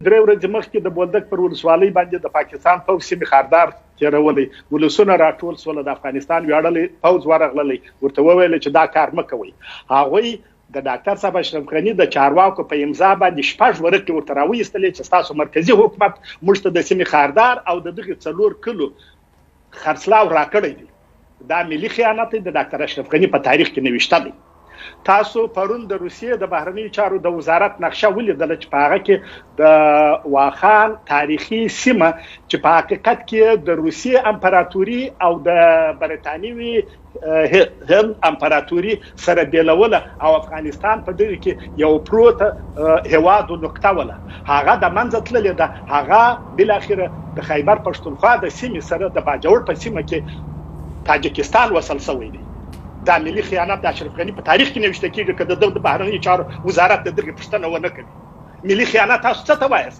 درې ورځې مخکې د بولدک پر ولسوالۍ باندې د پاکستان پوځ سیمې خاردار تېرولی، ولسونه راټول سول، د افغانستان ویاړلی پوځ ورغللی، ورته وویل چې دا کار مه کوئ. هغوی د ډاکټر صاحب اشرف غني د چارواکو په امضا باندې 6 ورقې ورته راویستلې چې ستاسو مرکزي حکومت موږ ته د سیمې خاردار او د دغه 4 کلو خرڅلاو راکړی دی. دا ملي خیانت دی، د ډاکټر اشرف غني په تاریخ کې نوشته دی. تاسو پرون د روسیې د بهرنیو چارو د وزارت نقشه ولیدله چې په هغه کې د واخان تاریخي سیمه چې په حقیقت کې د روسیې امپراتوري او د برتانیوي هند امپراتوري سره بیلوله او افغانستان په دغه کې یو پروت هواد نقطه وله، هغه د منځ تللې ده. هغه بل اخره د خیبر پښتونخوا د سیمې سره د باجوړ په سیمه کې تاجکستان وصل شوی دی. دا ملي خیانت د اشرف غني په تاریخ کې نوشته کیږي که د بهرنیو چارو وزارت د دغه پوښتنه ونه کوي. ملي خیانت تاسو څه ته وایاست؟